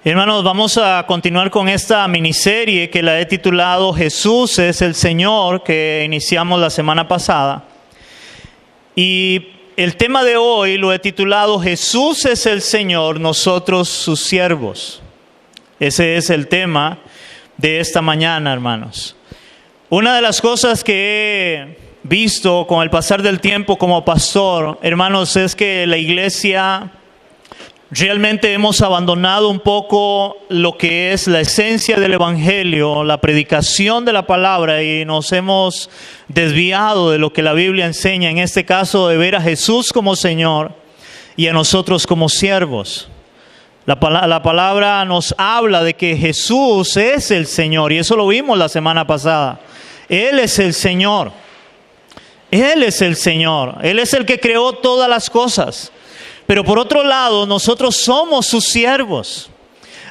Hermanos, vamos a continuar con esta miniserie que la he titulado Jesús es el Señor, que iniciamos la semana pasada. Y el tema de hoy lo he titulado Jesús es el Señor, nosotros sus siervos. Ese es el tema de esta mañana, hermanos. Una de las cosas que he visto con el pasar del tiempo como pastor, hermanos, es que la iglesia realmente hemos abandonado un poco lo que es la esencia del evangelio, la predicación de la palabra, y nos hemos desviado de lo que la Biblia enseña, en este caso de ver a Jesús como Señor y a nosotros como siervos. La palabra nos habla de que Jesús es el Señor, y eso lo vimos la semana pasada. Él es el Señor. Él es el Señor. Él es el que creó todas las cosas. Pero por otro lado, nosotros somos sus siervos.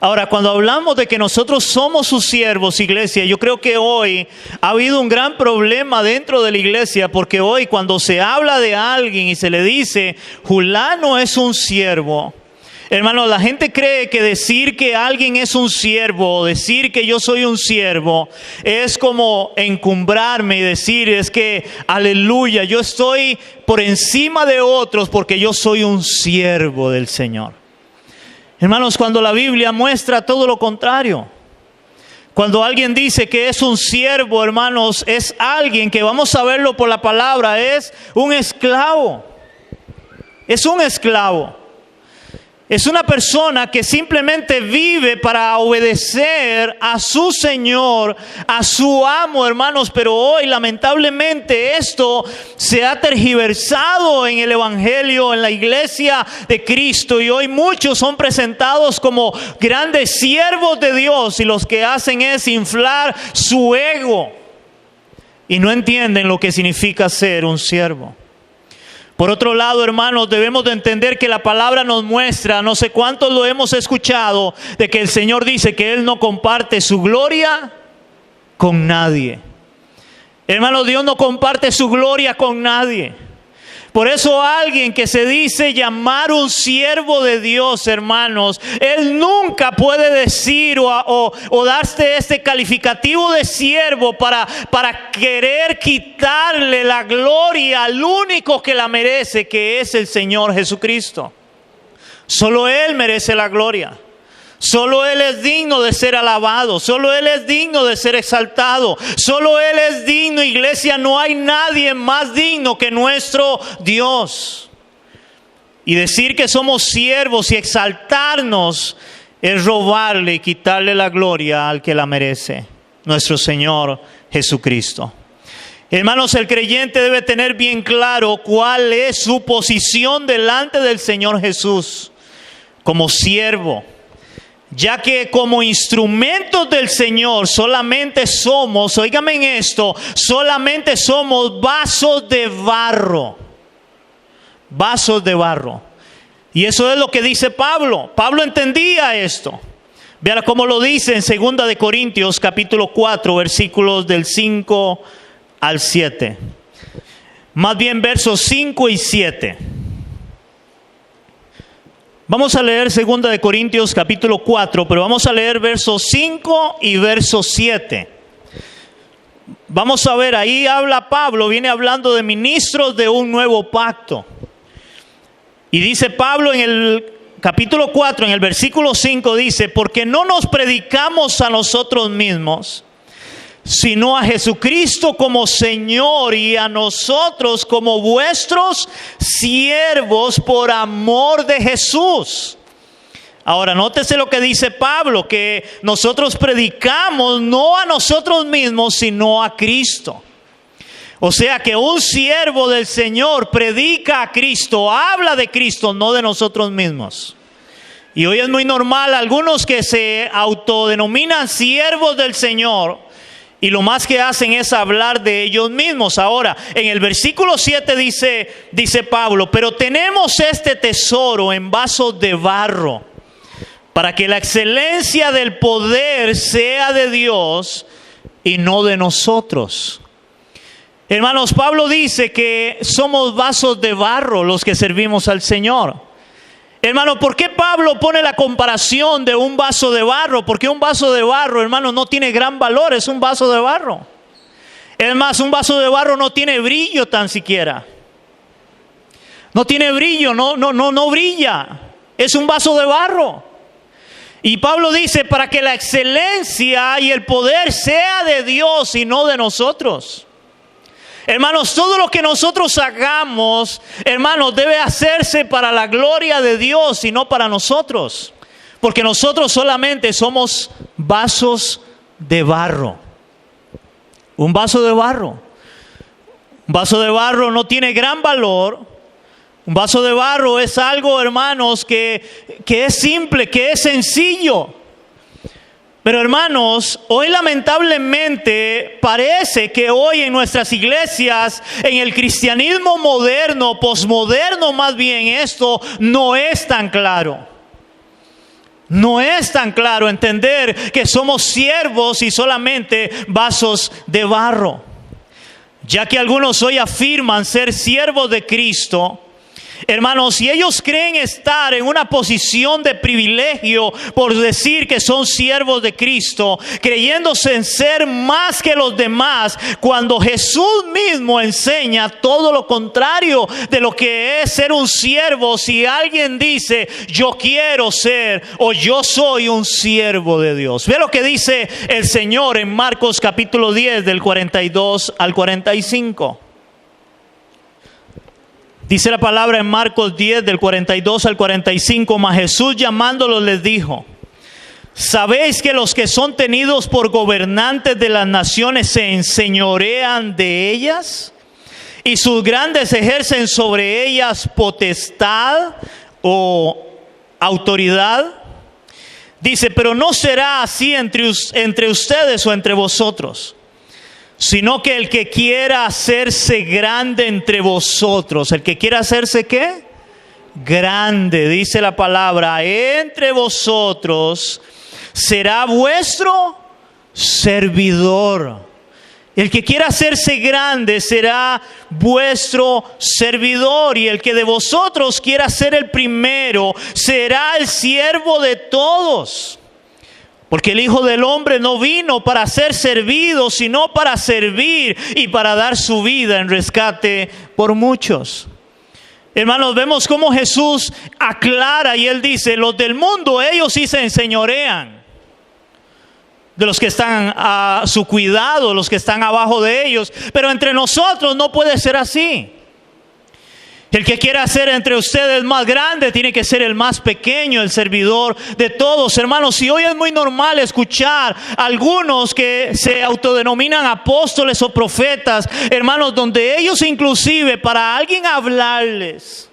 Ahora, cuando hablamos de que nosotros somos sus siervos, iglesia, yo creo que hoy ha habido un gran problema dentro de la iglesia, porque hoy cuando se habla de alguien y se le dice, fulano es un siervo, hermano, la gente cree que decir que alguien es un siervo, o decir que yo soy un siervo, es como encumbrarme y decir, es que, aleluya, yo estoy por encima de otros porque yo soy un siervo del Señor. Hermanos, cuando la Biblia muestra todo lo contrario. Cuando alguien dice que es un siervo, hermanos, es alguien que, vamos a verlo por la palabra, es un esclavo. Es un esclavo. Es una persona que simplemente vive para obedecer a su Señor, a su amo, hermanos. Pero hoy, lamentablemente, esto se ha tergiversado en el Evangelio, en la iglesia de Cristo. Y hoy muchos son presentados como grandes siervos de Dios, y los que hacen es inflar su ego. Y no entienden lo que significa ser un siervo. Por otro lado, hermanos, debemos de entender que la palabra nos muestra, no sé cuántos lo hemos escuchado, de que el Señor dice que Él no comparte su gloria con nadie. Hermanos, Dios no comparte su gloria con nadie. Por eso alguien que se dice llamar un siervo de Dios, hermanos, él nunca puede decir o darse este calificativo de siervo para querer quitarle la gloria al único que la merece, que es el Señor Jesucristo. Solo Él merece la gloria. Solo Él es digno de ser alabado. Solo Él es digno de ser exaltado. Solo Él es digno, iglesia. No hay nadie más digno que nuestro Dios. Y decir que somos siervos y exaltarnos es robarle y quitarle la gloria al que la merece, nuestro Señor Jesucristo. Hermanos, el creyente debe tener bien claro cuál es su posición delante del Señor Jesús como siervo. Ya que como instrumentos del Señor solamente somos, óigame en esto, solamente somos vasos de barro. Vasos de barro. Y eso es lo que dice Pablo. Pablo entendía esto. Vean cómo lo dice en 2 de Corintios capítulo 4, versículos del 5 al 7. Más bien versos 5 y 7. Vamos a leer 2 de Corintios capítulo 4, pero vamos a leer versos 5 y verso 7. Vamos a ver, ahí habla Pablo, viene hablando de ministros de un nuevo pacto. Y dice Pablo en el capítulo 4, en el versículo 5, dice, porque no nos predicamos a nosotros mismos, sino a Jesucristo como Señor, y a nosotros como vuestros siervos por amor de Jesús. Ahora, nótese lo que dice Pablo, que nosotros predicamos no a nosotros mismos, sino a Cristo. O sea que un siervo del Señor predica a Cristo, habla de Cristo, no de nosotros mismos. Y hoy es muy normal algunos que se autodenominan siervos del Señor, y lo más que hacen es hablar de ellos mismos. Ahora, en el versículo 7 dice Pablo, pero tenemos este tesoro en vasos de barro, para que la excelencia del poder sea de Dios y no de nosotros. Hermanos, Pablo dice que somos vasos de barro los que servimos al Señor. Hermano, ¿por qué Pablo pone la comparación de un vaso de barro? Porque un vaso de barro, hermano, no tiene gran valor, es un vaso de barro. Es más, un vaso de barro no tiene brillo tan siquiera. No tiene brillo, no brilla. Es un vaso de barro. Y Pablo dice, para que la excelencia y el poder sea de Dios y no de nosotros. Hermanos, todo lo que nosotros hagamos, hermanos, debe hacerse para la gloria de Dios y no para nosotros. Porque nosotros solamente somos vasos de barro. Un vaso de barro. Un vaso de barro no tiene gran valor. Un vaso de barro es algo, hermanos, que es simple, que es sencillo. Pero hermanos, hoy lamentablemente parece que hoy en nuestras iglesias, en el cristianismo moderno, posmoderno más bien, esto no es tan claro. No es tan claro entender que somos siervos y solamente vasos de barro. Ya que algunos hoy afirman ser siervos de Cristo, hermanos, si ellos creen estar en una posición de privilegio por decir que son siervos de Cristo, creyéndose en ser más que los demás, cuando Jesús mismo enseña todo lo contrario de lo que es ser un siervo. Si alguien dice, yo quiero ser o yo soy un siervo de Dios. Ve lo que dice el Señor en Marcos capítulo 10 del 42 al 45. Dice la palabra en Marcos 10 del 42 al 45, mas Jesús llamándolos les dijo, ¿sabéis que los que son tenidos por gobernantes de las naciones se enseñorean de ellas? Y sus grandes ejercen sobre ellas potestad o autoridad. Dice, pero no será así entre ustedes o entre vosotros, sino que el que quiera hacerse grande entre vosotros, el que quiera hacerse ¿qué? Grande, dice la palabra, entre vosotros será vuestro servidor. El que quiera hacerse grande será vuestro servidor, y el que de vosotros quiera ser el primero será el siervo de todos. Porque el Hijo del Hombre no vino para ser servido, sino para servir y para dar su vida en rescate por muchos. Hermanos, vemos cómo Jesús aclara y Él dice, los del mundo, ellos sí se enseñorean de los que están a su cuidado, los que están abajo de ellos. Pero entre nosotros no puede ser así. El que quiera ser entre ustedes más grande tiene que ser el más pequeño, el servidor de todos. Hermanos, si hoy es muy normal escuchar a algunos que se autodenominan apóstoles o profetas, hermanos, donde ellos inclusive para alguien hablarles,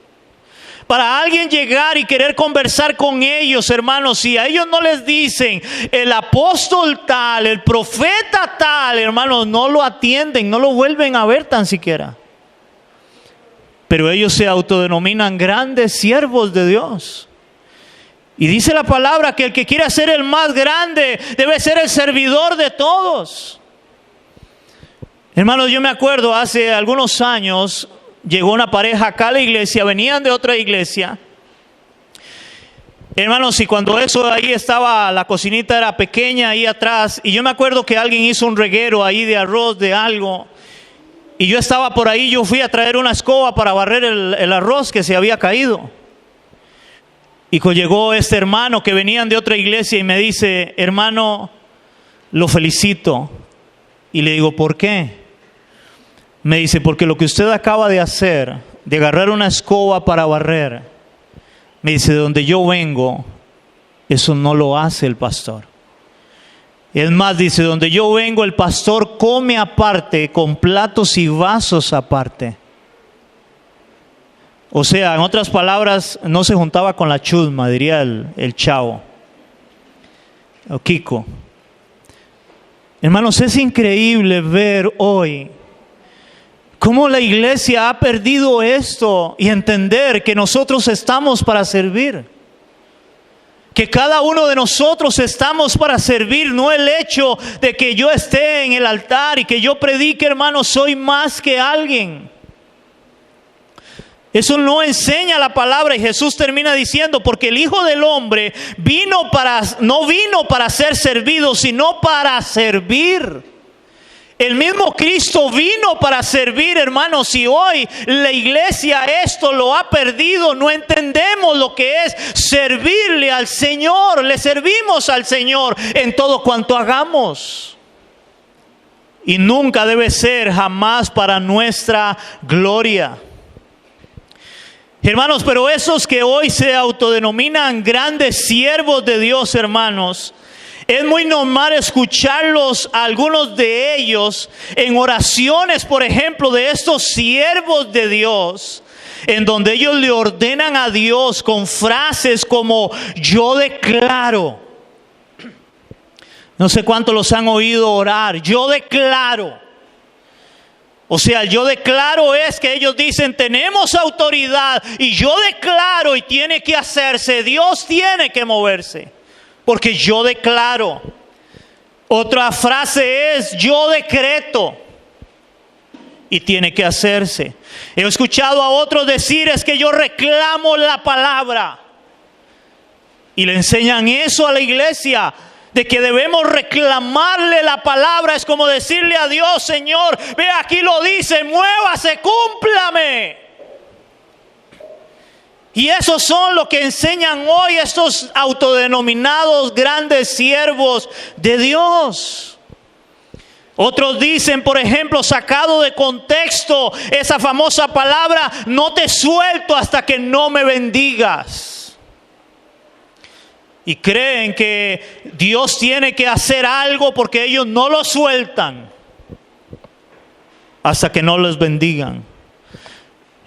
para alguien llegar y querer conversar con ellos, hermanos, si a ellos no les dicen el apóstol tal, el profeta tal, hermanos, no lo atienden, no lo vuelven a ver tan siquiera. Pero ellos se autodenominan grandes siervos de Dios. Y dice la palabra que el que quiera ser el más grande debe ser el servidor de todos. Hermanos, yo me acuerdo hace algunos años, llegó una pareja acá a la iglesia, venían de otra iglesia. Hermanos, y cuando eso ahí estaba, la cocinita era pequeña ahí atrás, y yo me acuerdo que alguien hizo un reguero ahí de arroz, de algo. Y yo estaba por ahí, yo fui a traer una escoba para barrer el arroz que se había caído. Y llegó este hermano que venían de otra iglesia y me dice, hermano, lo felicito. Y le digo, ¿por qué? Me dice, porque lo que usted acaba de hacer, de agarrar una escoba para barrer, me dice, de donde yo vengo, eso no lo hace el pastor. Es más, dice, donde yo vengo el pastor come aparte, con platos y vasos aparte. O sea, en otras palabras, no se juntaba con la chusma, diría el chavo, o Kiko. Hermanos, es increíble ver hoy cómo la iglesia ha perdido esto y entender que nosotros estamos para servir. Que cada uno de nosotros estamos para servir, no el hecho de que yo esté en el altar y que yo predique, hermano, soy más que alguien. Eso no enseña la palabra, y Jesús termina diciendo, porque el Hijo del Hombre no vino para ser servido, sino para servir. El mismo Cristo vino para servir, hermanos, y hoy la iglesia esto lo ha perdido. No entendemos lo que es servirle al Señor. Le servimos al Señor en todo cuanto hagamos. Y nunca debe ser jamás para nuestra gloria. Hermanos, pero esos que hoy se autodenominan grandes siervos de Dios, hermanos, es muy normal escucharlos, algunos de ellos, en oraciones, por ejemplo, de estos siervos de Dios, en donde ellos le ordenan a Dios con frases como: yo declaro. No sé cuántos los han oído orar. Yo declaro. O sea, yo declaro es que ellos dicen: tenemos autoridad y yo declaro, y tiene que hacerse. Dios tiene que moverse, porque yo declaro. Otra frase es: yo decreto, y tiene que hacerse. He escuchado a otros decir: es que yo reclamo la palabra. Y le enseñan eso a la iglesia, de que debemos reclamarle la palabra. Es como decirle a Dios: Señor, ve, aquí lo dice, muévase, cúmplame. Y esos son lo que enseñan hoy estos autodenominados grandes siervos de Dios. Otros dicen, por ejemplo, sacado de contexto, esa famosa palabra: no te suelto hasta que no me bendigas. Y creen que Dios tiene que hacer algo porque ellos no lo sueltan hasta que no les bendigan.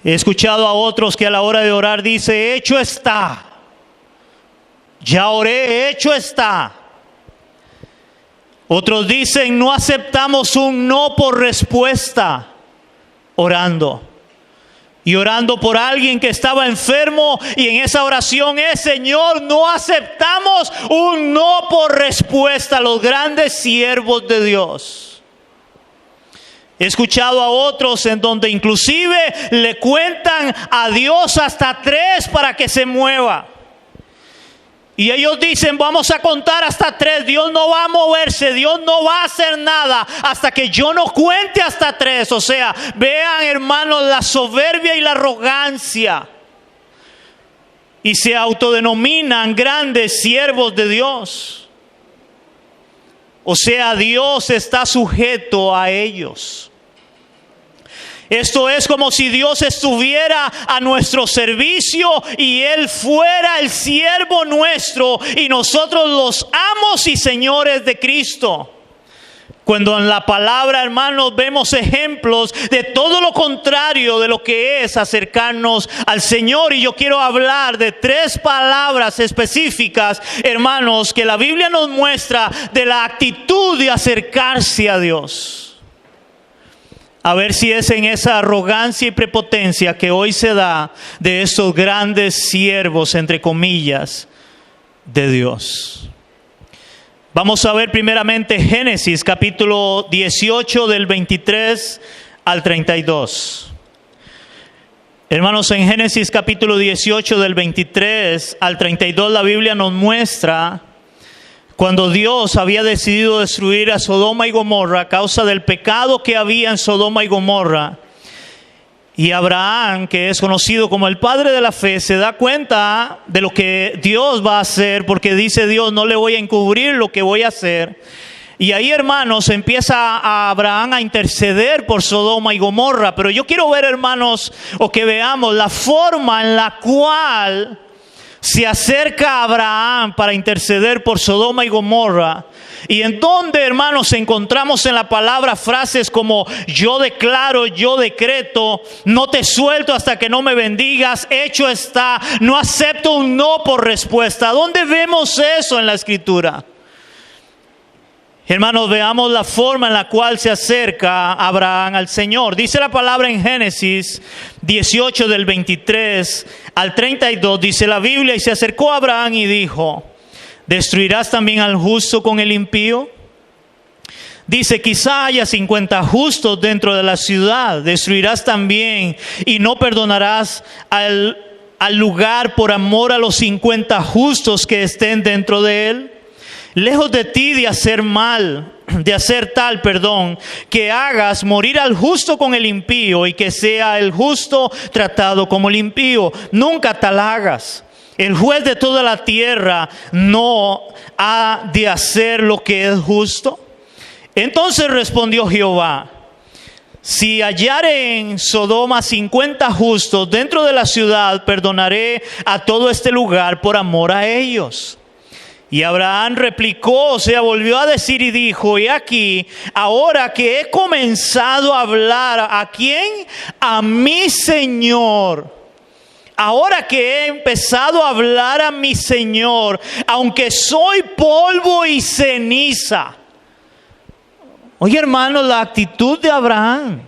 He escuchado a otros que a la hora de orar dice: hecho está. Ya oré, hecho está. Otros dicen: no aceptamos un no por respuesta orando. Y orando por alguien que estaba enfermo, y en esa oración es: Señor, no aceptamos un no por respuesta. Los grandes siervos de Dios. He escuchado a otros en donde inclusive le cuentan a Dios hasta 3 para que se mueva. Y ellos dicen: vamos a contar hasta 3. Dios no va a moverse, Dios no va a hacer nada hasta que yo no cuente hasta 3. O sea, vean, hermanos, la soberbia y la arrogancia. Y se autodenominan grandes siervos de Dios. O sea, Dios está sujeto a ellos. Esto es como si Dios estuviera a nuestro servicio y Él fuera el siervo nuestro y nosotros los amos y señores de Cristo. Cuando en la palabra, hermanos, vemos ejemplos de todo lo contrario de lo que es acercarnos al Señor. Y yo quiero hablar de 3 palabras específicas, hermanos, que la Biblia nos muestra de la actitud de acercarse a Dios. A ver si es en esa arrogancia y prepotencia que hoy se da de estos grandes siervos, entre comillas, de Dios. Vamos a ver primeramente Génesis capítulo 18 del 23 al 32. Hermanos, en Génesis capítulo 18 del 23 al 32 la Biblia nos muestra cuando Dios había decidido destruir a Sodoma y Gomorra a causa del pecado que había en Sodoma y Gomorra. Y Abraham, que es conocido como el padre de la fe, se da cuenta de lo que Dios va a hacer, porque dice Dios: no le voy a encubrir lo que voy a hacer. Y ahí, hermanos, empieza a Abraham a interceder por Sodoma y Gomorra. Pero yo quiero ver, hermanos, o que veamos la forma en la cual se acerca a Abraham para interceder por Sodoma y Gomorra. Y en donde, hermanos, encontramos en la palabra frases como: yo declaro, yo decreto, no te suelto hasta que no me bendigas, hecho está, no acepto un no por respuesta. ¿Dónde vemos eso en la Escritura? Hermanos, veamos la forma en la cual se acerca Abraham al Señor. Dice la palabra en Génesis 18 del 23 al 32, dice la Biblia: y se acercó a Abraham y dijo: ¿destruirás también al justo con el impío? Dice, quizá haya 50 justos dentro de la ciudad. Destruirás también y no perdonarás al lugar por amor a los 50 justos que estén dentro de él. Lejos de ti de hacer tal, que hagas morir al justo con el impío y que sea el justo tratado como el impío. Nunca tal hagas. El juez de toda la tierra no ha de hacer lo que es justo. Entonces respondió Jehová, si hallare en Sodoma 50 justos dentro de la ciudad, perdonaré a todo este lugar por amor a ellos. Y Abraham replicó, volvió a decir y dijo, he aquí, ahora que he comenzado a hablar, ¿a quién? A mi Señor. Ahora que he empezado a hablar a mi Señor, aunque soy polvo y ceniza. Oye, hermano, la actitud de Abraham.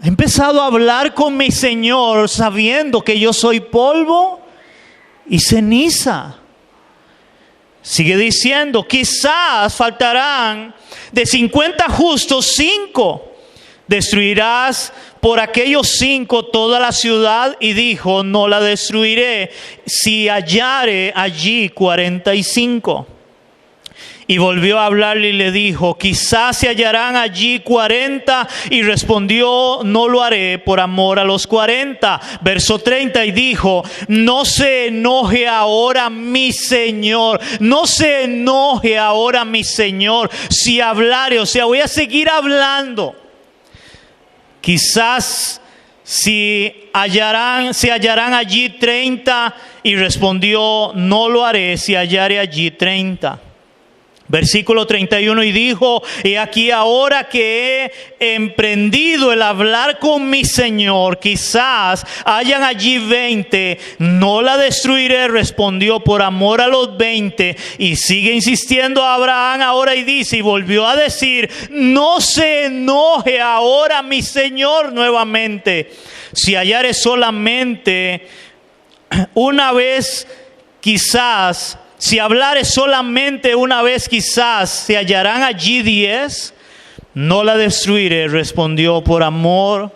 He empezado a hablar con mi Señor sabiendo que yo soy polvo y ceniza. Sigue diciendo, quizás faltarán de 50 justos 5. Destruirás por aquellos 5 toda la ciudad. Y dijo, no la destruiré si hallare allí 45. Y volvió a hablarle y le dijo, quizás se hallarán allí 40. Y respondió, no lo haré por amor a los 40. Verso 30, y dijo, no se enoje ahora mi Señor. No se enoje ahora mi Señor. Si hablare, voy a seguir hablando. Quizás se hallarán allí 30. Y respondió, no lo haré si hallare allí 30. Versículo 31, y dijo, he aquí ahora que he emprendido el hablar con mi Señor, quizás hayan allí 20, no la destruiré, respondió, por amor a los 20. Y sigue insistiendo Abraham ahora y dice, y volvió a decir, no se enoje ahora mi Señor nuevamente, si hallare solamente una vez quizás. Si hablare solamente una vez quizás, ¿se hallarán allí 10? No la destruiré, respondió, por amor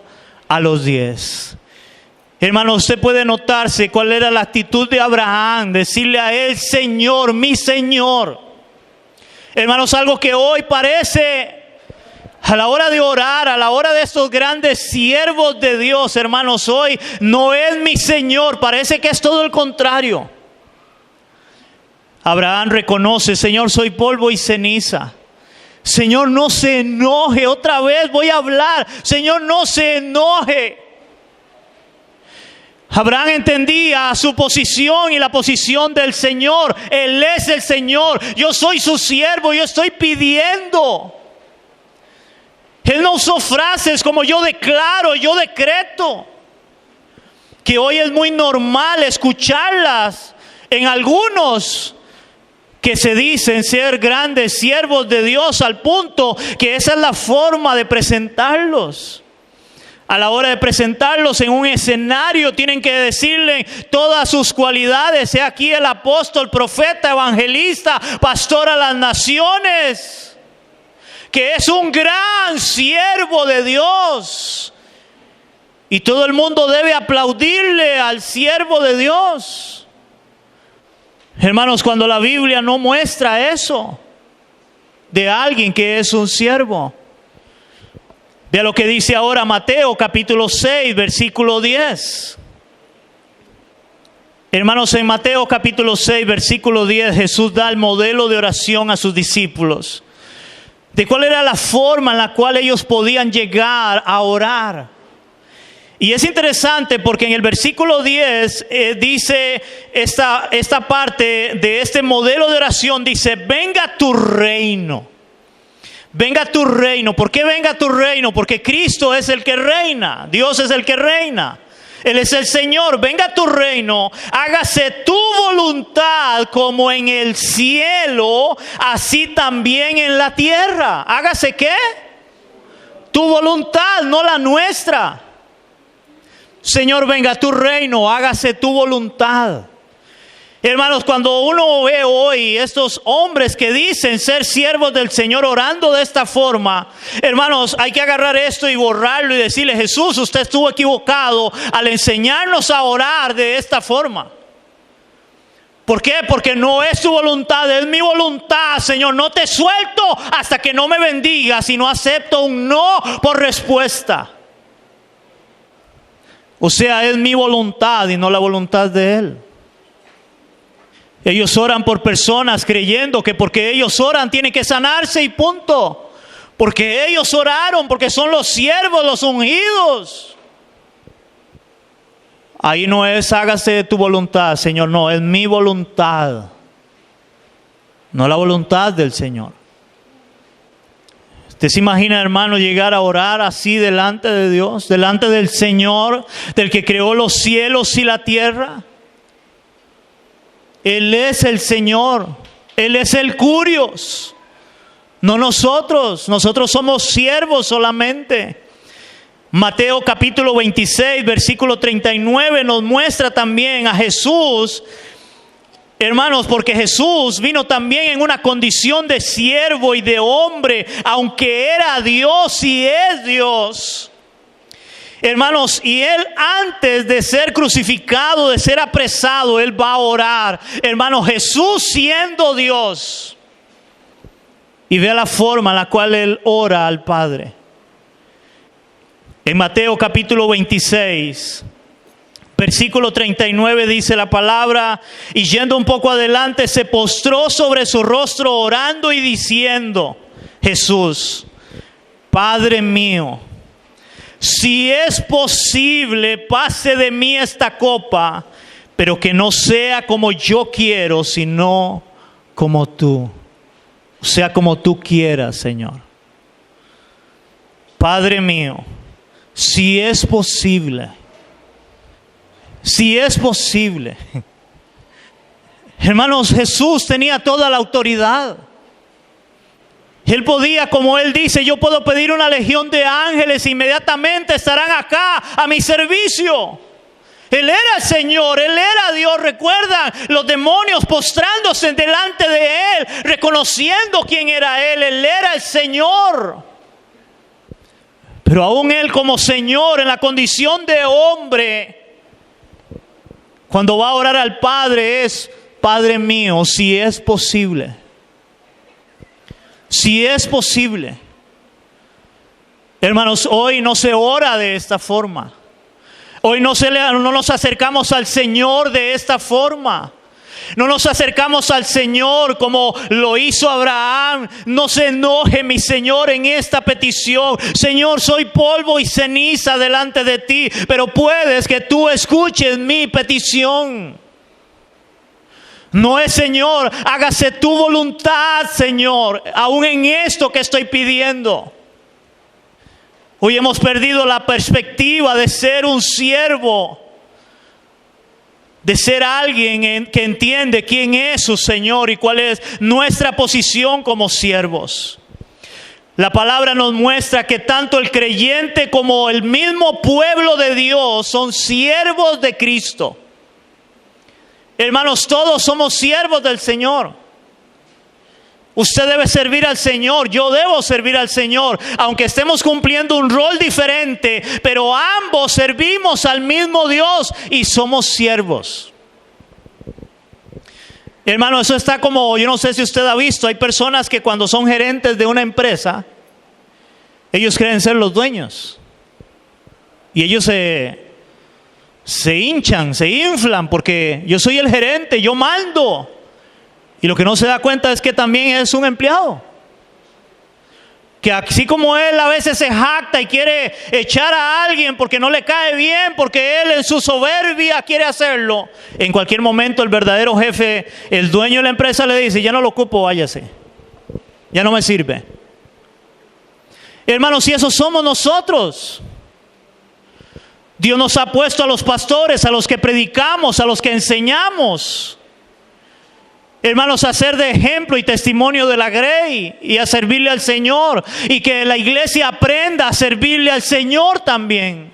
a los 10. Hermano, usted puede notarse cuál era la actitud de Abraham, decirle a él, Señor, mi Señor. Hermanos, algo que hoy parece, a la hora de orar, a la hora de estos grandes siervos de Dios, hermanos, hoy no es mi Señor, parece que es todo el contrario. Abraham reconoce, Señor, soy polvo y ceniza. Señor, no se enoje, otra vez voy a hablar. Señor, no se enoje. Abraham entendía su posición y la posición del Señor. Él es el Señor. Yo soy su siervo, yo estoy pidiendo. Él no usó frases como yo declaro, yo decreto. Que hoy es muy normal escucharlas en algunos que se dicen ser grandes siervos de Dios, al punto que esa es la forma de presentarlos. A la hora de presentarlos en un escenario tienen que decirle todas sus cualidades. He aquí el apóstol, profeta, evangelista, pastor a las naciones, que es un gran siervo de Dios. Y todo el mundo debe aplaudirle al siervo de Dios. Hermanos, cuando la Biblia no muestra eso de alguien que es un siervo. De lo que dice ahora Mateo capítulo 6, versículo 10. Hermanos, en Mateo capítulo 6, versículo 10, Jesús da el modelo de oración a sus discípulos. De cuál era la forma en la cual ellos podían llegar a orar. Y es interesante porque en el versículo 10 dice esta parte de este modelo de oración, dice, venga tu reino. Venga tu reino. ¿Por qué venga tu reino? Porque Cristo es el que reina. Dios es el que reina. Él es el Señor. Venga tu reino. Hágase tu voluntad como en el cielo, así también en la tierra. Hágase ¿qué? Tu voluntad, no la nuestra. Señor, venga tu reino, hágase tu voluntad. Hermanos, cuando uno ve hoy estos hombres que dicen ser siervos del Señor orando de esta forma, hermanos, hay que agarrar esto y borrarlo y decirle: Jesús, usted estuvo equivocado al enseñarnos a orar de esta forma. ¿Por qué? Porque no es tu voluntad, es mi voluntad, Señor. No te suelto hasta que no me bendigas y no acepto un no por respuesta. O sea, es mi voluntad y no la voluntad de Él. Ellos oran por personas creyendo que porque ellos oran tienen que sanarse y punto. Porque ellos oraron, porque son los siervos, los ungidos. Ahí no es hágase tu voluntad, Señor, no, es mi voluntad. No la voluntad del Señor. ¿Usted se imagina, hermano, llegar a orar así delante de Dios, delante del Señor, del que creó los cielos y la tierra? Él es el Señor, Él es el Curios, no nosotros. Nosotros somos siervos solamente. Mateo capítulo 26, versículo 39 nos muestra también a Jesús, hermanos, porque Jesús vino también en una condición de siervo y de hombre, aunque era Dios y es Dios. Hermanos, y Él antes de ser crucificado, de ser apresado, Él va a orar. Hermanos, Jesús siendo Dios. Y vea la forma en la cual Él ora al Padre. En Mateo capítulo 26, versículo 39 dice la palabra: y yendo un poco adelante se postró sobre su rostro orando y diciendo, Jesús, Padre mío, si es posible, pase de mí esta copa, pero que no sea como yo quiero, sino como tú. O sea, como tú quieras, Señor. Padre mío, si es posible. Si es posible. Hermanos, Jesús tenía toda la autoridad. Él podía, como Él dice, yo puedo pedir una legión de ángeles e inmediatamente estarán acá a mi servicio. Él era el Señor, Él era Dios. Recuerdan los demonios postrándose delante de Él, reconociendo quién era Él. Él era el Señor. Pero aún Él como Señor, en la condición de hombre, cuando va a orar al Padre es: Padre mío, si es posible. Si es posible. Hermanos, hoy no se ora de esta forma. Hoy no nos acercamos al Señor de esta forma. No nos acercamos al Señor como lo hizo Abraham. No se enoje mi Señor en esta petición. Señor, soy polvo y ceniza delante de ti, pero puedes que tú escuches mi petición. No es: Señor, hágase tu voluntad, Señor, aún en esto que estoy pidiendo. Hoy hemos perdido la perspectiva de ser un siervo, de ser alguien que entiende quién es su Señor y cuál es nuestra posición como siervos. La palabra nos muestra que tanto el creyente como el mismo pueblo de Dios son siervos de Cristo. Hermanos, todos somos siervos del Señor. Usted debe servir al Señor, yo debo servir al Señor, aunque estemos cumpliendo un rol diferente, pero ambos servimos al mismo Dios y somos siervos. Hermano, eso está como, yo no sé si usted ha visto, hay personas que cuando son gerentes de una empresa, ellos creen ser los dueños. Y ellos se hinchan, se inflan, porque yo soy el gerente, yo mando. Y lo que no se da cuenta es que también es un empleado. Que así como él a veces se jacta y quiere echar a alguien porque no le cae bien, porque él en su soberbia quiere hacerlo, en cualquier momento el verdadero jefe, el dueño de la empresa le dice: ya no lo ocupo, váyase. Ya no me sirve. Hermanos, si eso somos nosotros. Dios nos ha puesto a los pastores, a los que predicamos, a los que enseñamos, hermanos, a ser de ejemplo y testimonio de la grey y a servirle al Señor, y que la iglesia aprenda a servirle al Señor también,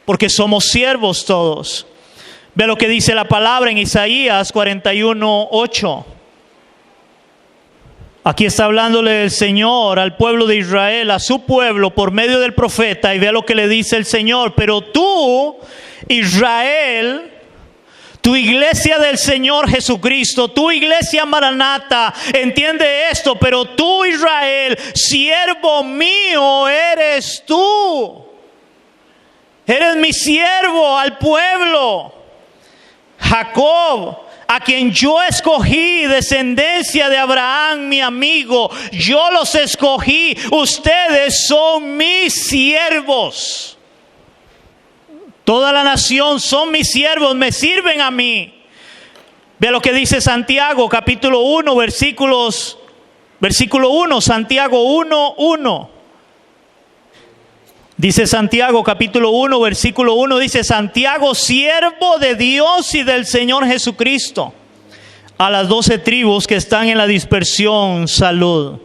porque somos siervos todos. Ve lo que dice la palabra en Isaías 41:8. Aquí está hablándole el Señor al pueblo de Israel, a su pueblo, por medio del profeta, y ve lo que le dice el Señor. Pero tú, Israel, tu iglesia del Señor Jesucristo, tu iglesia Maranata, entiende esto, pero tú, Israel, siervo mío eres tú. Eres mi siervo al pueblo. Jacob, a quien yo escogí, descendencia de Abraham, mi amigo, yo los escogí, ustedes son mis siervos. Toda la nación son mis siervos, me sirven a mí. Vea lo que dice Santiago, capítulo 1, versículo 1, Santiago 1:1. Dice Santiago, capítulo 1, versículo 1, dice: Santiago, siervo de Dios y del Señor Jesucristo, a las 12 tribus que están en la dispersión, salud.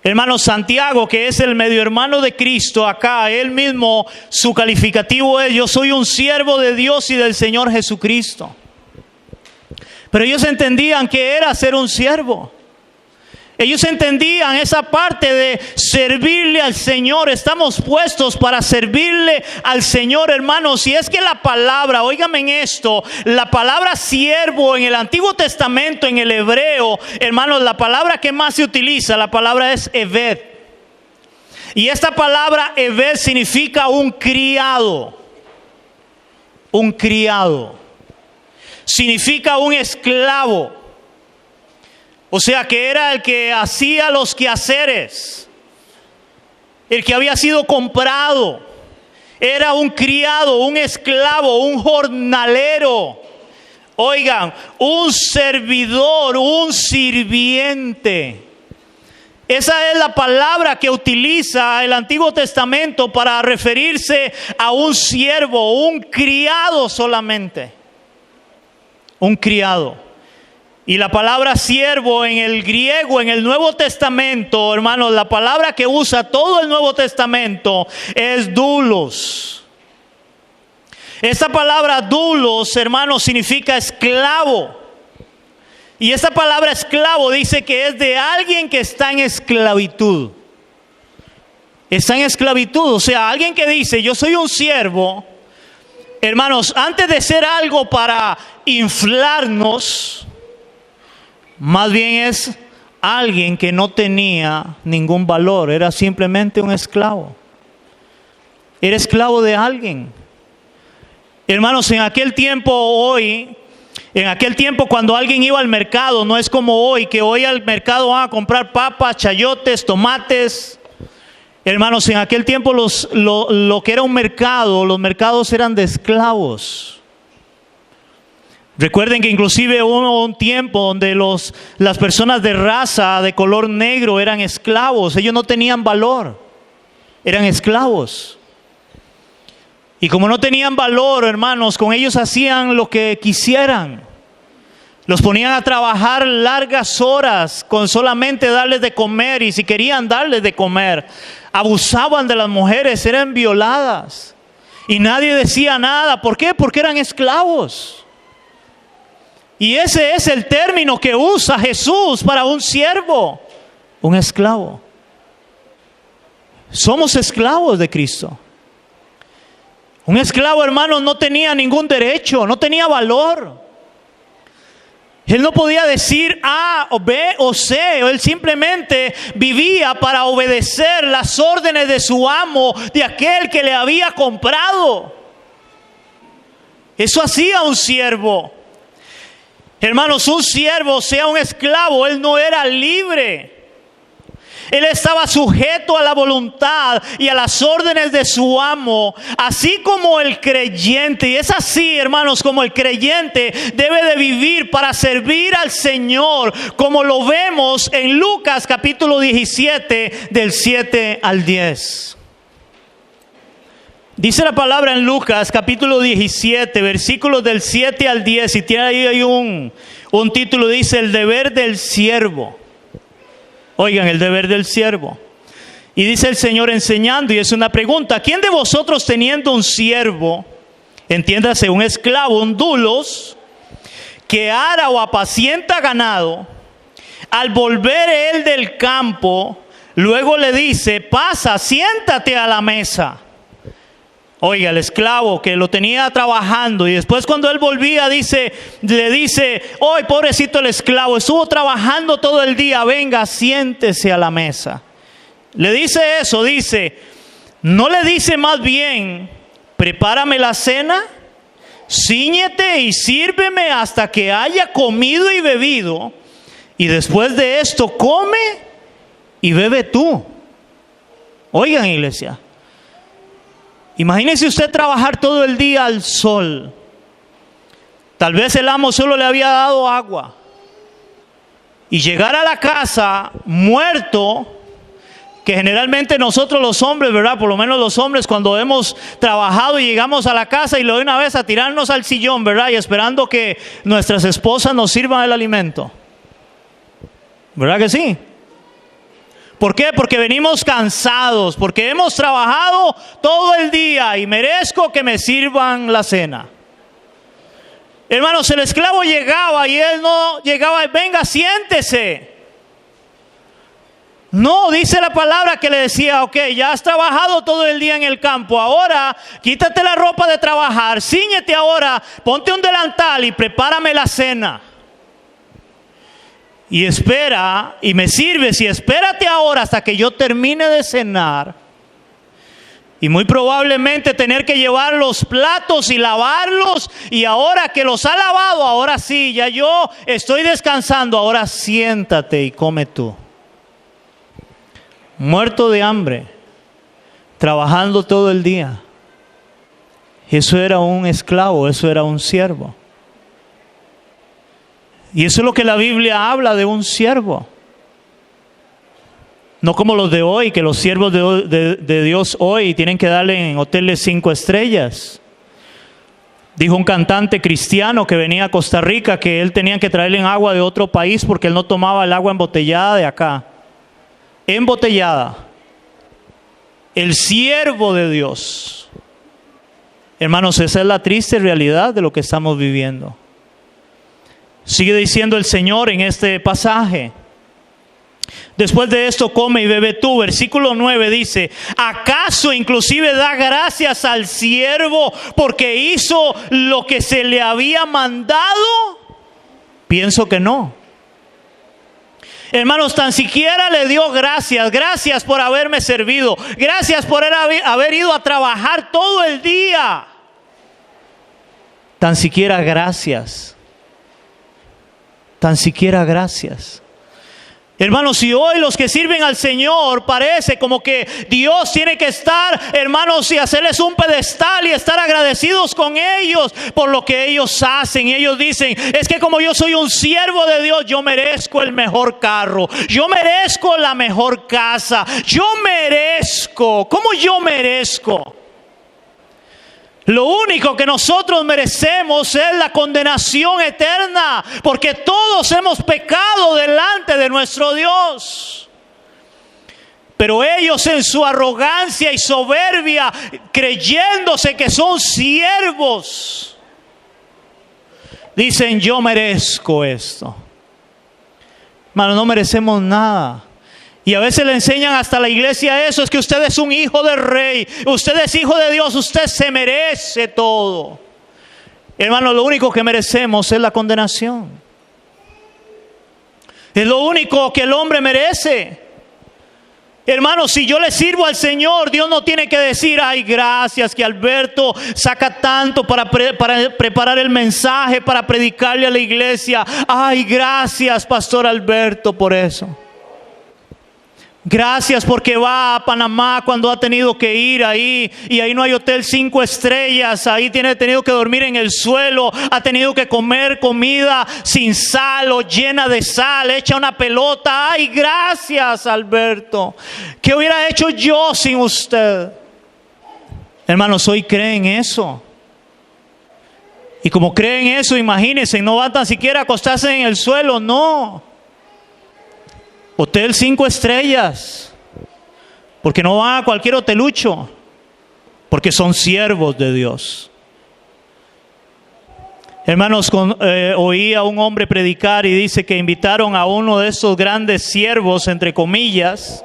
Hermano, Santiago, que es el medio hermano de Cristo, acá, él mismo, su calificativo es: yo soy un siervo de Dios y del Señor Jesucristo. Pero ellos entendían que era ser un siervo. Ellos entendían esa parte de servirle al Señor. Estamos puestos para servirle al Señor, hermanos. Y es que la palabra, óigame en esto, la palabra siervo en el Antiguo Testamento, en el hebreo, hermanos, la palabra que más se utiliza, la palabra es eved. Y esta palabra eved significa un criado. Un criado. Significa un esclavo. O sea que era el que hacía los quehaceres, el que había sido comprado. Era un criado, un esclavo, un jornalero. Oigan, un servidor, un sirviente. Esa es la palabra que utiliza el Antiguo Testamento para referirse a un siervo, un criado solamente. Un criado. Y la palabra siervo en el griego, en el Nuevo Testamento, hermanos, la palabra que usa todo el Nuevo Testamento es doulos. Esta palabra doulos, hermanos, significa esclavo. Y esta palabra esclavo dice que es de alguien que está en esclavitud. Está en esclavitud, o sea, alguien que dice: yo soy un siervo. Hermanos, antes de ser algo para inflarnos, más bien es alguien que no tenía ningún valor, era simplemente un esclavo. Era esclavo de alguien. Hermanos, en aquel tiempo cuando alguien iba al mercado, no es como hoy, que hoy al mercado van a comprar papas, chayotes, tomates. Hermanos, en aquel tiempo lo que era un mercado, los mercados eran de esclavos. Recuerden que inclusive hubo un tiempo donde las personas de raza, de color negro, eran esclavos. Ellos no tenían valor, eran esclavos. Y como no tenían valor, hermanos, con ellos hacían lo que quisieran. Los ponían a trabajar largas horas con solamente darles de comer, y si querían darles de comer, abusaban de las mujeres, eran violadas. Y nadie decía nada. ¿Por qué? Porque eran esclavos. Y ese es el término que usa Jesús para un siervo, un esclavo. Somos esclavos de Cristo. Un esclavo, hermanos, no tenía ningún derecho, no tenía valor. Él no podía decir A o B o C. Él simplemente vivía para obedecer las órdenes de su amo, de aquel que le había comprado. Eso hacía un siervo. Hermanos, un siervo, sea un esclavo, él no era libre. Él estaba sujeto a la voluntad y a las órdenes de su amo, así como el creyente. Y es así, hermanos, como el creyente debe de vivir para servir al Señor, como lo vemos en Lucas capítulo 17, del 7 al 10. Dice la palabra en Lucas capítulo 17, versículos del 7 al 10, y tiene ahí un título, dice: el deber del siervo. Oigan, el deber del siervo. Y dice el Señor enseñando, y es una pregunta: ¿quién de vosotros, teniendo un siervo entiéndase, un esclavo, un dulos, que ara o apacienta ganado, al volver él del campo, luego le dice, pasa, siéntate a la mesa. Oiga, el esclavo que lo tenía trabajando, y después cuando él volvía le dice, ¡ay, pobrecito el esclavo! Estuvo trabajando todo el día, venga, siéntese a la mesa. Le dice eso, no le dice más bien, prepárame la cena, cíñete y sírveme hasta que haya comido y bebido, y después de esto come y bebe tú. Oigan, iglesia, imagínese usted trabajar todo el día al sol. Tal vez el amo solo le había dado agua. Y llegar a la casa muerto, que generalmente nosotros los hombres, ¿verdad? Por lo menos los hombres, cuando hemos trabajado y llegamos a la casa y lo de una vez a tirarnos al sillón, ¿verdad? Y esperando que nuestras esposas nos sirvan el alimento. ¿Verdad que sí? ¿Por qué? Porque venimos cansados, porque hemos trabajado todo el día y merezco que me sirvan la cena. Hermanos, el esclavo llegaba y él no llegaba, venga, siéntese. No, dice la palabra que le decía, ok, ya has trabajado todo el día en el campo, ahora quítate la ropa de trabajar, cíñete ahora, ponte un delantal y prepárame la cena. Y espera, y me sirves, y espérate ahora hasta que yo termine de cenar. Y muy probablemente tener que llevar los platos y lavarlos. Y ahora que los ha lavado, ahora sí, ya yo estoy descansando. Ahora siéntate y come tú. Muerto de hambre, trabajando todo el día. Eso era un esclavo, eso era un siervo. Y eso es lo que la Biblia habla de un siervo. No como los de hoy, que los siervos de Dios hoy tienen que darle en hoteles 5 estrellas. Dijo un cantante cristiano que venía a Costa Rica que él tenía que traerle agua de otro país porque él no tomaba el agua embotellada de acá. Embotellada. El siervo de Dios. Hermanos, esa es la triste realidad de lo que estamos viviendo. Sigue diciendo el Señor en este pasaje. Después de esto come y bebe tú. Versículo 9 dice, ¿acaso inclusive da gracias al siervo porque hizo lo que se le había mandado? Pienso que no. Hermanos, tan siquiera le dio gracias. Gracias por haberme servido. Gracias por haber ido a trabajar todo el día. Tan siquiera gracias. Tan siquiera gracias. Hermanos, si hoy los que sirven al Señor parece como que Dios tiene que estar, hermanos, y hacerles un pedestal y estar agradecidos con ellos por lo que ellos hacen. Y ellos dicen, es que como yo soy un siervo de Dios, yo merezco el mejor carro, yo merezco la mejor casa, yo merezco. ¿Cómo yo merezco? Lo único que nosotros merecemos es la condenación eterna, porque todos hemos pecado delante de nuestro Dios. Pero ellos en su arrogancia y soberbia, creyéndose que son siervos, dicen, yo merezco esto. Hermano, no merecemos nada. Y a veces le enseñan hasta la iglesia eso, es que usted es un hijo del rey, usted es hijo de Dios, usted se merece todo. Hermano, lo único que merecemos es la condenación. Es lo único que el hombre merece. Hermano, si yo le sirvo al Señor, Dios no tiene que decir, ay, gracias que Alberto saca tanto para preparar el mensaje, para predicarle a la iglesia. Ay, gracias, Pastor Alberto, por eso. Gracias porque va a Panamá cuando ha tenido que ir ahí y ahí no hay hotel 5 estrellas, ahí tiene tenido que dormir en el suelo, ha tenido que comer comida sin sal o llena de sal, hecha una pelota. Ay, gracias, Alberto. ¿Qué hubiera hecho yo sin usted? Hermanos, hoy creen eso. Y como creen eso, imagínense, no van tan siquiera a acostarse en el suelo, no. Hotel 5 estrellas, porque no van a cualquier hotelucho, porque son siervos de Dios. Hermanos, oí a un hombre predicar y dice que invitaron a uno de esos grandes siervos, entre comillas,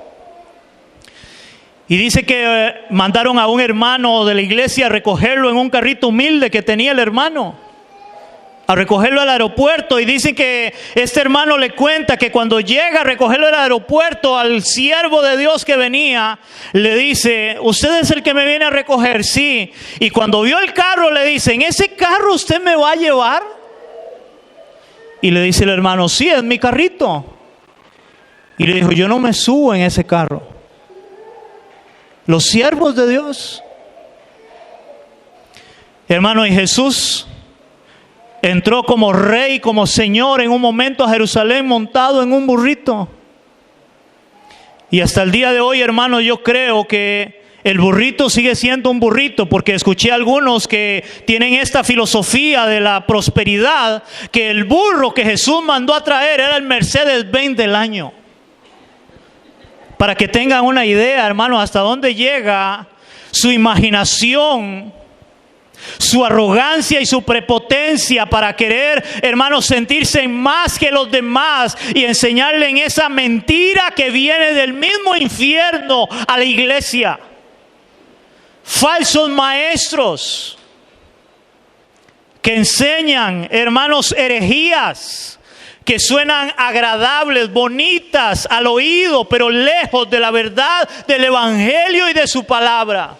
y dice que mandaron a un hermano de la iglesia a recogerlo en un carrito humilde que tenía el hermano, a recogerlo al aeropuerto. Y dicen que este hermano le cuenta que cuando llega a recogerlo al aeropuerto, al siervo de Dios que venía, le dice: ¿usted es el que me viene a recoger? Sí. Y cuando vio el carro le dice: ¿en ese carro usted me va a llevar? Y le dice el hermano: sí, es mi carrito. Y le dijo: yo no me subo en ese carro. Los siervos de Dios, hermano, y Jesús entró como rey, como señor en un momento a Jerusalén montado en un burrito. Y hasta el día de hoy, hermano, yo creo que el burrito sigue siendo un burrito, porque escuché a algunos que tienen esta filosofía de la prosperidad, que el burro que Jesús mandó a traer era el Mercedes-Benz del año. Para que tengan una idea, hermano, hasta dónde llega su imaginación, su arrogancia y su prepotencia para querer, hermano, sentirse más que los demás y enseñarle en esa mentira que viene del mismo infierno a la iglesia. Falsos maestros que enseñan, hermanos, herejías que suenan agradables, bonitas al oído, pero lejos de la verdad del evangelio y de su palabra.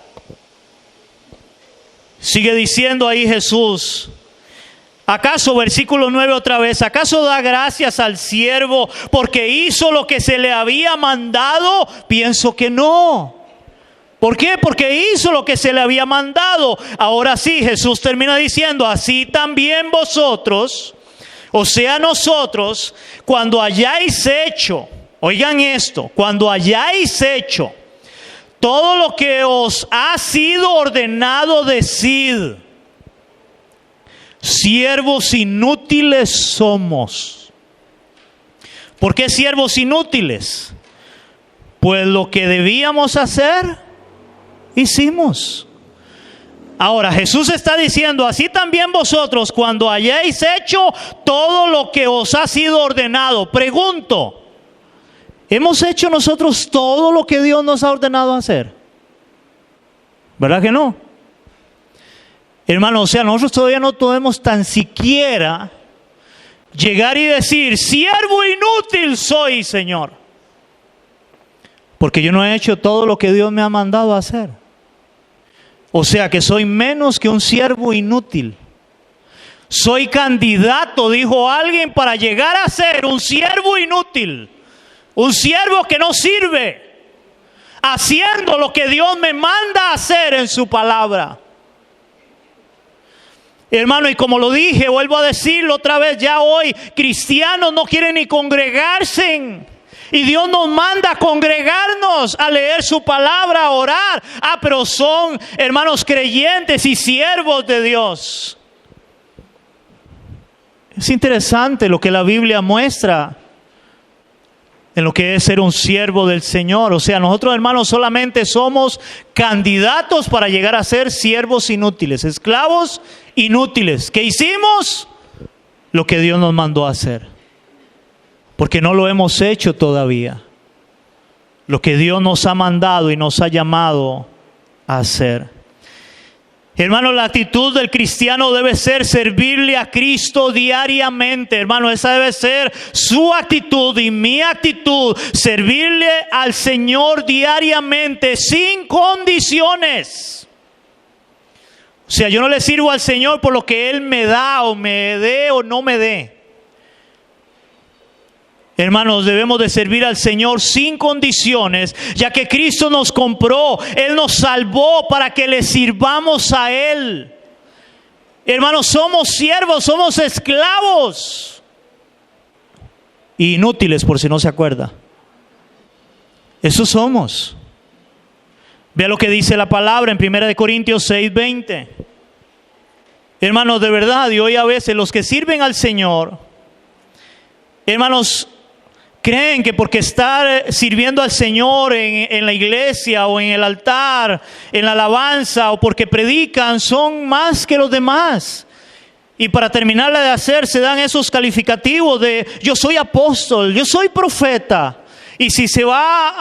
Sigue diciendo ahí Jesús: ¿acaso, versículo 9 otra vez, acaso da gracias al siervo porque hizo lo que se le había mandado? Pienso que no. ¿Por qué? Porque hizo lo que se le había mandado. Ahora sí, Jesús termina diciendo: así también vosotros, o sea nosotros, cuando hayáis hecho, oigan esto, cuando hayáis hecho todo lo que os ha sido ordenado, decid: siervos inútiles somos. ¿Por qué siervos inútiles? Pues lo que debíamos hacer, hicimos. Ahora Jesús está diciendo: así también vosotros, cuando hayáis hecho todo lo que os ha sido ordenado. Pregunto: ¿hemos hecho nosotros todo lo que Dios nos ha ordenado hacer? ¿Verdad que no? Hermano, o sea, nosotros todavía no podemos tan siquiera llegar y decir: siervo inútil soy, Señor, porque yo no he hecho todo lo que Dios me ha mandado hacer. O sea que soy menos que un siervo inútil. Soy candidato, dijo alguien, para llegar a ser un siervo inútil. Un siervo que no sirve, haciendo lo que Dios me manda a hacer en su palabra. Hermano, y como lo dije, vuelvo a decirlo otra vez, ya hoy cristianos no quieren ni congregarse. Y Dios nos manda a congregarnos, a leer su palabra, a orar. Pero son, hermanos, creyentes y siervos de Dios. Es interesante lo que la Biblia muestra en lo que es ser un siervo del Señor. O sea, nosotros, hermanos, solamente somos candidatos para llegar a ser siervos inútiles, esclavos inútiles. ¿Qué hicimos? Lo que Dios nos mandó a hacer. Porque no lo hemos hecho todavía. Lo que Dios nos ha mandado y nos ha llamado a hacer. Hermano, la actitud del cristiano debe ser servirle a Cristo diariamente. Hermano, esa debe ser su actitud y mi actitud. Servirle al Señor diariamente, sin condiciones. O sea, yo no le sirvo al Señor por lo que Él me da, o me dé o no me dé. Hermanos, debemos de servir al Señor sin condiciones, ya que Cristo nos compró, Él nos salvó para que le sirvamos a Él. Hermanos, somos siervos, somos esclavos. Inútiles, por si no se acuerda. Eso somos. Vea lo que dice la palabra en 1 Corintios 6:20. Hermanos, de verdad, y hoy a veces los que sirven al Señor, hermanos, creen que porque estar sirviendo al Señor en la iglesia o en el altar, en la alabanza, o porque predican, son más que los demás. Y para terminarla de hacer, se dan esos calificativos de yo soy apóstol, yo soy profeta. Y si se va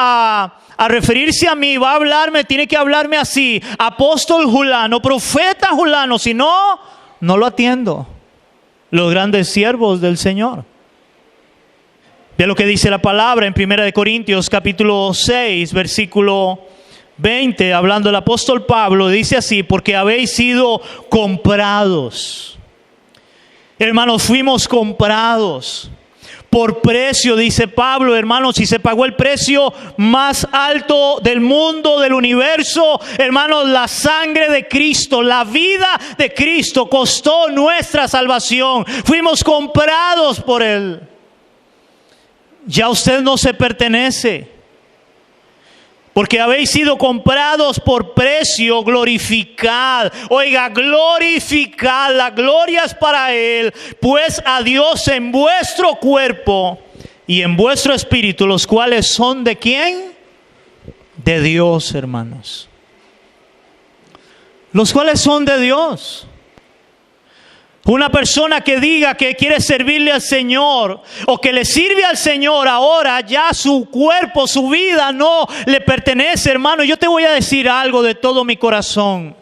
a referirse a mí, va a hablarme, tiene que hablarme así: apóstol Julano, profeta Julano, si no, no lo atiendo. Los grandes siervos del Señor. Ve lo que dice la palabra en 1 Corintios capítulo 6, versículo 20, hablando el apóstol Pablo, dice así: porque habéis sido comprados. Hermanos, fuimos comprados por precio, dice Pablo, hermanos, y se pagó el precio más alto del mundo, del universo. Hermanos, la sangre de Cristo, la vida de Cristo costó nuestra salvación. Fuimos comprados por Él. Ya usted no se pertenece. Porque habéis sido comprados por precio, glorificad. Oiga, glorificad, la gloria es para Él. Pues a Dios en vuestro cuerpo y en vuestro espíritu, los cuales son ¿de quién? De Dios, hermanos. Los cuales son de Dios. Una persona que diga que quiere servirle al Señor o que le sirve al Señor ahora, ya su cuerpo, su vida no le pertenece, hermano. Yo te voy a decir algo de todo mi corazón.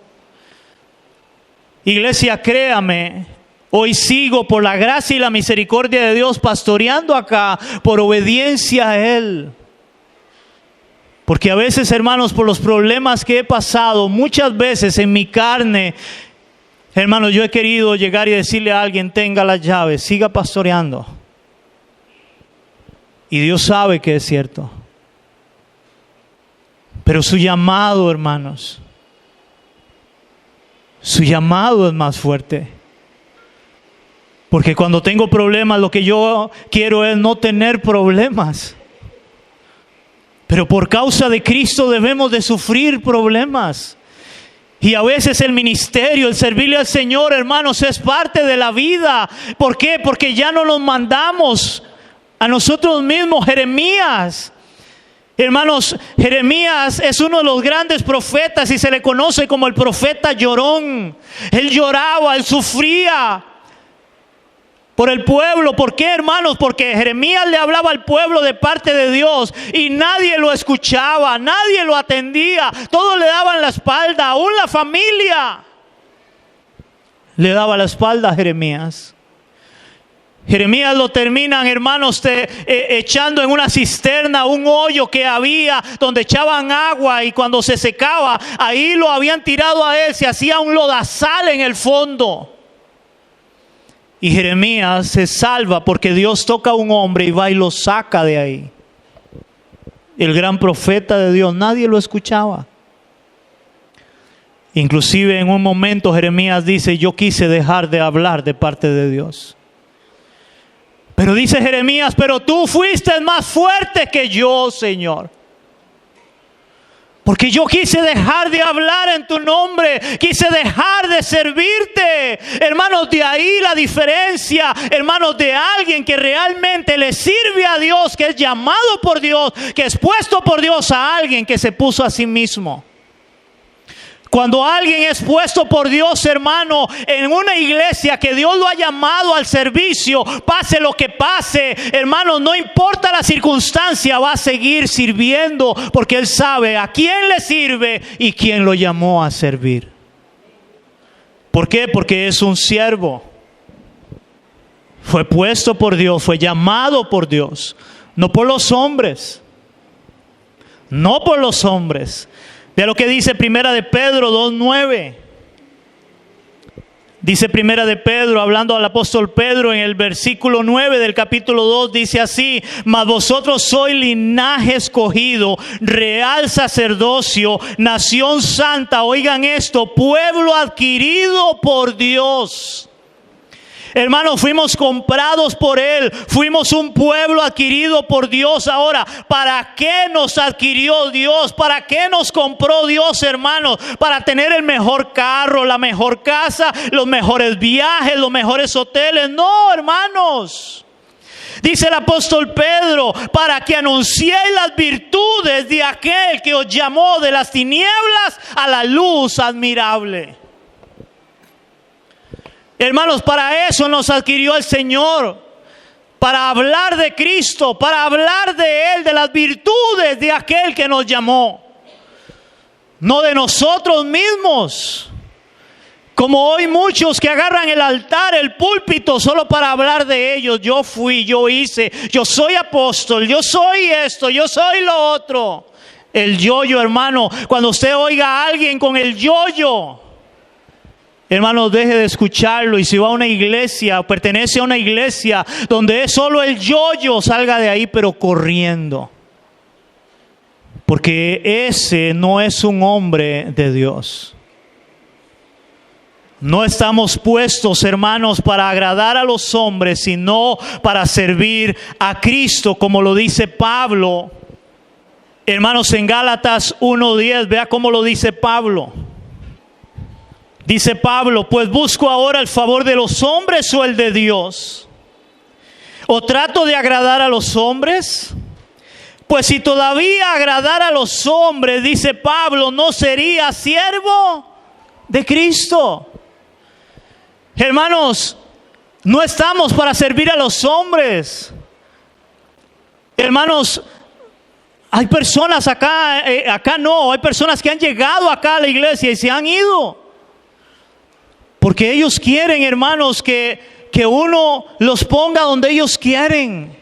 Iglesia, créame, hoy sigo por la gracia y la misericordia de Dios pastoreando acá por obediencia a Él. Porque a veces, hermanos, por los problemas que he pasado, muchas veces en mi carne, hermano, yo he querido llegar y decirle a alguien: tenga las llaves, siga pastoreando. Y Dios sabe que es cierto. Pero su llamado, hermanos, su llamado es más fuerte. Porque cuando tengo problemas, lo que yo quiero es no tener problemas. Pero por causa de Cristo debemos de sufrir problemas. Y a veces el ministerio, el servirle al Señor, hermanos, es parte de la vida. ¿Por qué? Porque ya no nos mandamos a nosotros mismos. Jeremías, hermanos, Jeremías es uno de los grandes profetas y se le conoce como el profeta llorón. Él lloraba, él sufría por el pueblo. ¿Por qué, hermanos? Porque Jeremías le hablaba al pueblo de parte de Dios y nadie lo escuchaba, nadie lo atendía. Todos le daban la espalda, aún la familia le daba la espalda a Jeremías. Jeremías lo terminan, hermanos, echando en una cisterna, un hoyo que había donde echaban agua, y cuando se secaba, ahí lo habían tirado a él, se hacía un lodazal en el fondo. Y Jeremías se salva porque Dios toca a un hombre y va y lo saca de ahí. El gran profeta de Dios, nadie lo escuchaba. Inclusive en un momento Jeremías dice: yo quise dejar de hablar de parte de Dios. Pero dice Jeremías: pero tú fuiste más fuerte que yo, Señor. Porque yo quise dejar de hablar en tu nombre, quise dejar de servirte. Hermanos, de ahí la diferencia, hermanos, de alguien que realmente le sirve a Dios, que es llamado por Dios, que es puesto por Dios, a alguien que se puso a sí mismo. Cuando alguien es puesto por Dios, hermano, en una iglesia que Dios lo ha llamado al servicio, pase lo que pase, hermano, no importa la circunstancia, va a seguir sirviendo, porque Él sabe a quién le sirve y quién lo llamó a servir. ¿Por qué? Porque es un siervo. Fue puesto por Dios, fue llamado por Dios, no por los hombres. No por los hombres. Vea lo que dice Primera de Pedro 2:9. Dice Primera de Pedro, hablando al apóstol Pedro, en el versículo 9 del capítulo 2, dice así: mas vosotros sois linaje escogido, real sacerdocio, nación santa, oigan esto, pueblo adquirido por Dios. Hermanos, fuimos comprados por Él, fuimos un pueblo adquirido por Dios. Ahora, ¿para qué nos adquirió Dios? ¿Para qué nos compró Dios, hermanos? Para tener el mejor carro, la mejor casa, los mejores viajes, los mejores hoteles. No, hermanos. Dice el apóstol Pedro: para que anunciéis las virtudes de aquel que os llamó de las tinieblas a la luz admirable. Hermanos, para eso nos adquirió el Señor. Para hablar de Cristo, para hablar de Él, de las virtudes de aquel que nos llamó. No de nosotros mismos. Como hoy muchos que agarran el altar, el púlpito, solo para hablar de ellos. Yo fui, yo hice, yo soy apóstol, yo soy esto, yo soy lo otro. El yo-yo, hermano. Cuando usted oiga a alguien con el yo-yo, hermano, deje de escucharlo. Y si va a una iglesia, o pertenece a una iglesia donde es solo el yo-yo, salga de ahí pero corriendo. Porque ese no es un hombre de Dios. No estamos puestos, hermanos, para agradar a los hombres, sino para servir a Cristo, como lo dice Pablo. Hermanos, en Gálatas 1:10, vea cómo lo dice Pablo. Dice Pablo, pues busco ahora el favor de los hombres o el de Dios. ¿O trato de agradar a los hombres? Pues si todavía agradara a los hombres, dice Pablo, no sería siervo de Cristo. Hermanos, no estamos para servir a los hombres. Hermanos, hay personas acá no, hay personas que han llegado acá a la iglesia y se han ido. Porque ellos quieren, hermanos, que uno los ponga donde ellos quieren.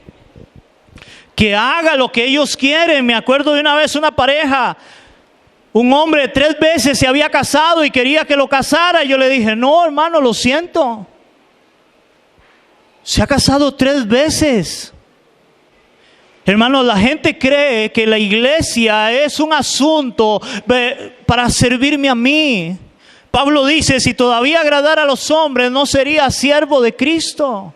Que haga lo que ellos quieren. Me acuerdo de una vez una pareja. Un hombre 3 veces se había casado y quería que lo casara. Y yo le dije, no, hermano, lo siento. Se ha casado 3 veces. Hermano, la gente cree que la iglesia es un asunto para servirme a mí. Pablo dice, si todavía agradara a los hombres, no sería siervo de Cristo.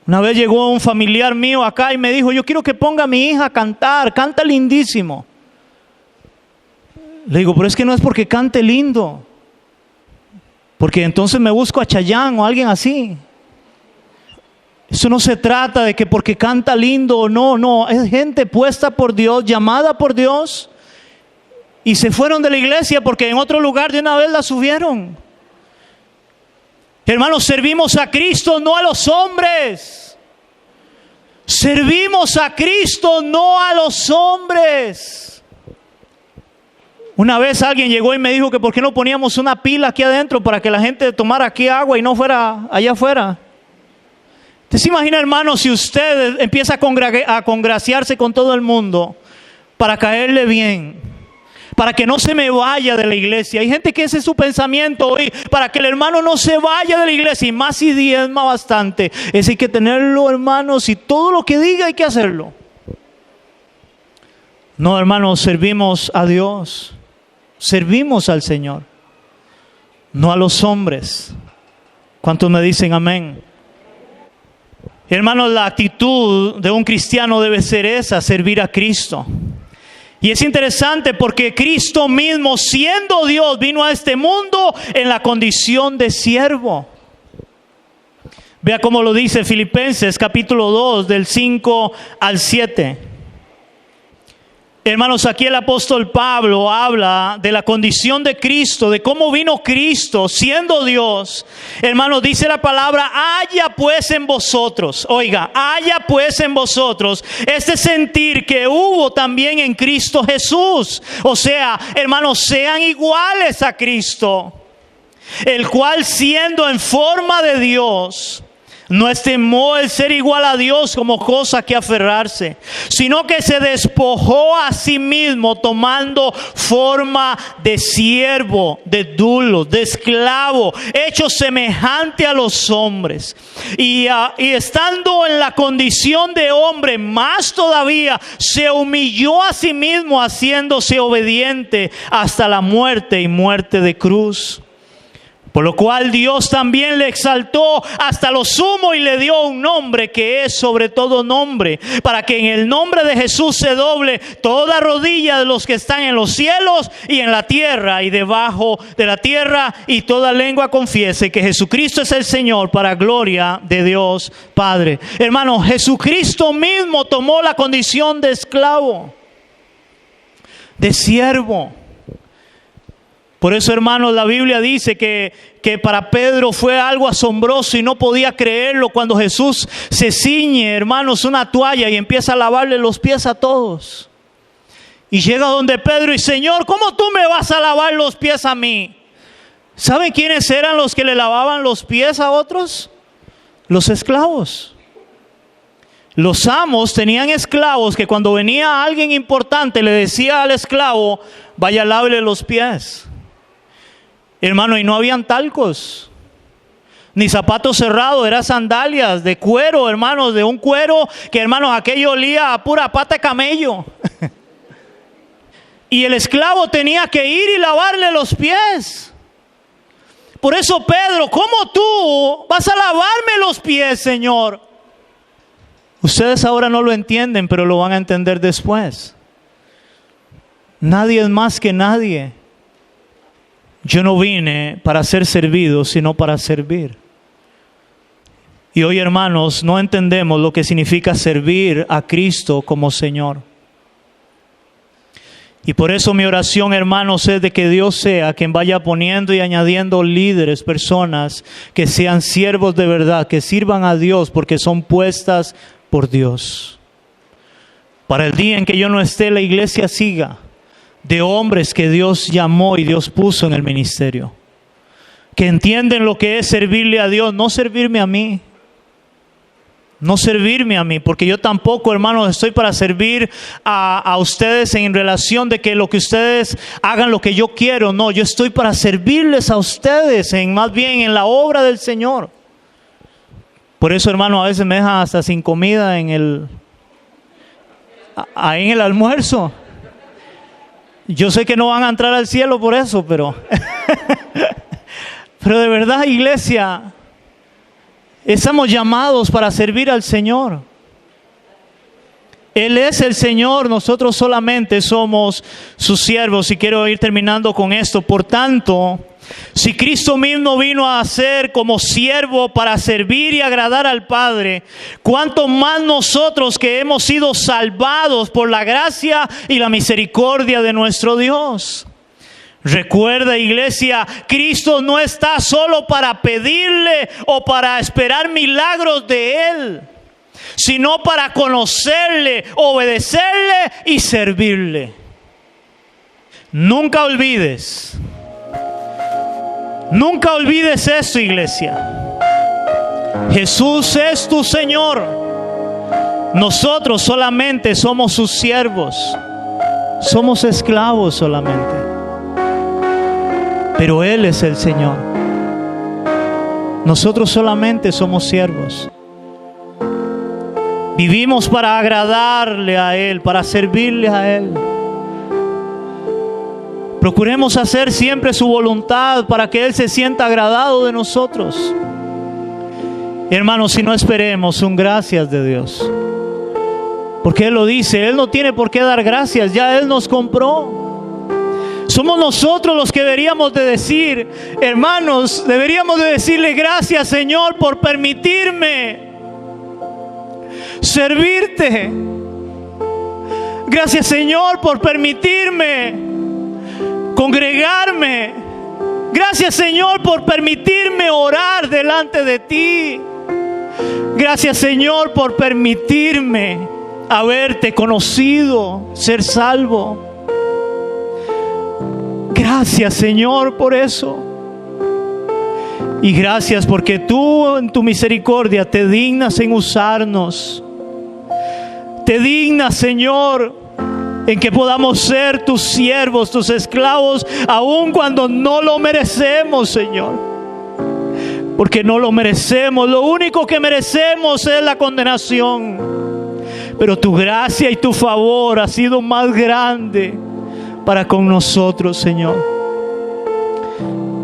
Una vez llegó un familiar mío acá y me dijo, yo quiero que ponga a mi hija a cantar, canta lindísimo. Le digo, pero es que no es porque cante lindo, porque entonces me busco a Chayanne o alguien así. Eso no se trata de que porque canta lindo o no, es gente puesta por Dios, llamada por Dios, y se fueron de la iglesia porque en otro lugar de una vez la subieron. Hermanos, servimos a Cristo, no a los hombres. Servimos a Cristo, no a los hombres. Una vez alguien llegó y me dijo que por qué no poníamos una pila aquí adentro para que la gente tomara aquí agua y no fuera allá afuera. ¿Usted se imagina, hermano, si usted empieza a congraciarse con todo el mundo para caerle bien, para que no se me vaya de la iglesia? Hay gente que ese es su pensamiento hoy, para que el hermano no se vaya de la iglesia, y más si diezma bastante. Es hay que tenerlo, hermanos, y todo lo que diga hay que hacerlo. No, hermanos, servimos a Dios, servimos al Señor, no a los hombres. ¿Cuántos me dicen amén? Hermanos, la actitud de un cristiano debe ser esa, servir a Cristo. Y es interesante porque Cristo mismo, siendo Dios, vino a este mundo en la condición de siervo. Vea cómo lo dice Filipenses capítulo 2 del 5 al 7. Hermanos, aquí el apóstol Pablo habla de la condición de Cristo, de cómo vino Cristo siendo Dios. Hermanos, dice la palabra, haya pues en vosotros, oiga, haya pues en vosotros este sentir que hubo también en Cristo Jesús. O sea, hermanos, sean iguales a Cristo, el cual siendo en forma de Dios, no estimó el ser igual a Dios como cosa que aferrarse, sino que se despojó a sí mismo, tomando forma de siervo, de dulo, de esclavo, hecho semejante a los hombres. Y estando en la condición de hombre, más todavía se humilló a sí mismo, haciéndose obediente hasta la muerte y muerte de cruz. Por lo cual Dios también le exaltó hasta lo sumo y le dio un nombre que es sobre todo nombre, para que en el nombre de Jesús se doble toda rodilla de los que están en los cielos y en la tierra y debajo de la tierra, y toda lengua confiese que Jesucristo es el Señor, para gloria de Dios Padre. Hermano, Jesucristo mismo tomó la condición de esclavo, de siervo. Por eso, hermanos, la Biblia dice que para Pedro fue algo asombroso y no podía creerlo cuando Jesús se ciñe, hermanos, una toalla y empieza a lavarle los pies a todos. Y llega donde Pedro y: Señor, ¿cómo tú me vas a lavar los pies a mí? ¿Saben quiénes eran los que le lavaban los pies a otros? Los esclavos. Los amos tenían esclavos que cuando venía alguien importante le decía al esclavo: vaya, lávele los pies. Hermano, y no habían talcos, ni zapatos cerrados, eran sandalias de cuero, hermanos, de un cuero que, hermanos, aquello olía a pura pata de camello. Y el esclavo tenía que ir y lavarle los pies. Por eso Pedro: ¿cómo tú vas a lavarme los pies, Señor? Ustedes ahora no lo entienden, pero lo van a entender después. Nadie es más que nadie. Yo no vine para ser servido, sino para servir. Y hoy, hermanos, no entendemos lo que significa servir a Cristo como Señor. Y por eso mi oración, hermanos, es de que Dios sea quien vaya poniendo y añadiendo líderes, personas que sean siervos de verdad, que sirvan a Dios porque son puestas por Dios. Para el día en que yo no esté, la iglesia siga de hombres que Dios llamó y Dios puso en el ministerio, que entienden lo que es servirle a Dios, no servirme a mí. No servirme a mí, porque yo tampoco, hermanos, estoy para servir a ustedes en relación de que lo que ustedes hagan lo que yo quiero. No, yo estoy para servirles a ustedes, más bien en la obra del Señor. Por eso, hermano, a veces me dejan hasta sin comida ahí en el almuerzo. Yo sé que no van a entrar al cielo por eso, pero de verdad, iglesia, estamos llamados para servir al Señor. Él es el Señor, nosotros solamente somos sus siervos. Y quiero ir terminando con esto. Por tanto, si Cristo mismo vino a ser como siervo para servir y agradar al Padre, ¿cuánto más nosotros que hemos sido salvados por la gracia y la misericordia de nuestro Dios? Recuerda, iglesia, Cristo no está solo para pedirle o para esperar milagros de Él, sino para conocerle, obedecerle y servirle. Nunca olvides esto, iglesia. Jesús es tu Señor. Nosotros solamente somos sus siervos. Somos esclavos solamente. Pero Él es el Señor. Nosotros solamente somos siervos. Vivimos para agradarle a Él, para servirle a Él. Procuremos hacer siempre su voluntad para que Él se sienta agradado de nosotros. Hermanos, si no esperemos un gracias de Dios. Porque Él lo dice, Él no tiene por qué dar gracias, ya Él nos compró. Somos nosotros los que deberíamos de decir, hermanos, deberíamos de decirle: gracias, Señor, por permitirme servirte. Gracias, Señor, por permitirme congregarme. Gracias, Señor, por permitirme orar delante de ti. Gracias, Señor, por permitirme haberte conocido, ser salvo. Gracias, Señor, por eso. Y gracias porque tú en tu misericordia te dignas en usarnos. Te dignas, Señor, en que podamos ser tus siervos, tus esclavos, aun cuando no lo merecemos, Señor. Porque no lo merecemos. Lo único que merecemos es la condenación. Pero tu gracia y tu favor ha sido más grande para con nosotros, Señor.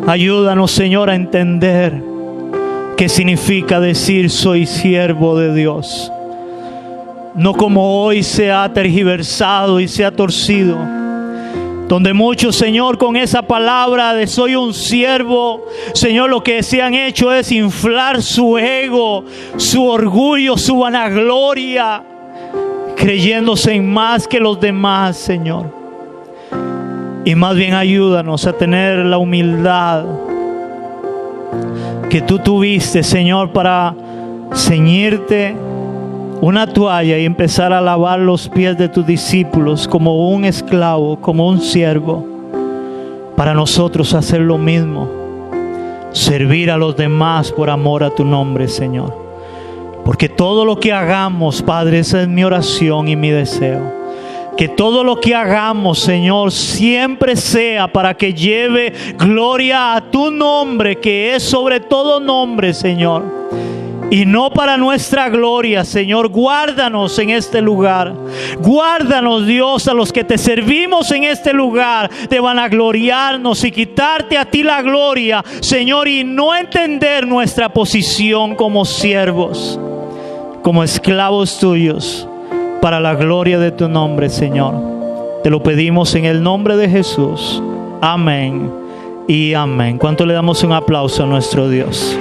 Ayúdanos, Señor, a entender qué significa decir soy siervo de Dios. No como hoy se ha tergiversado y se ha torcido, donde muchos, Señor, con esa palabra de soy un siervo, Señor, lo que se han hecho es inflar su ego, su orgullo, su vanagloria, creyéndose en más que los demás, Señor. Y más bien ayúdanos a tener la humildad que tú tuviste, Señor, para ceñirte una toalla y empezar a lavar los pies de tus discípulos como un esclavo, como un siervo. Para nosotros hacer lo mismo, servir a los demás por amor a tu nombre, Señor. Porque todo lo que hagamos, Padre, esa es mi oración y mi deseo. Que todo lo que hagamos, Señor, siempre sea para que lleve gloria a tu nombre, que es sobre todo nombre, Señor. Y no para nuestra gloria, Señor. Guárdanos en este lugar. Guárdanos, Dios, a los que te servimos en este lugar, de vanagloriarnos y quitarte a ti la gloria, Señor, y no entender nuestra posición como siervos, como esclavos tuyos, para la gloria de tu nombre, Señor. Te lo pedimos en el nombre de Jesús. Amén y amén. ¿Cuánto le damos un aplauso a nuestro Dios?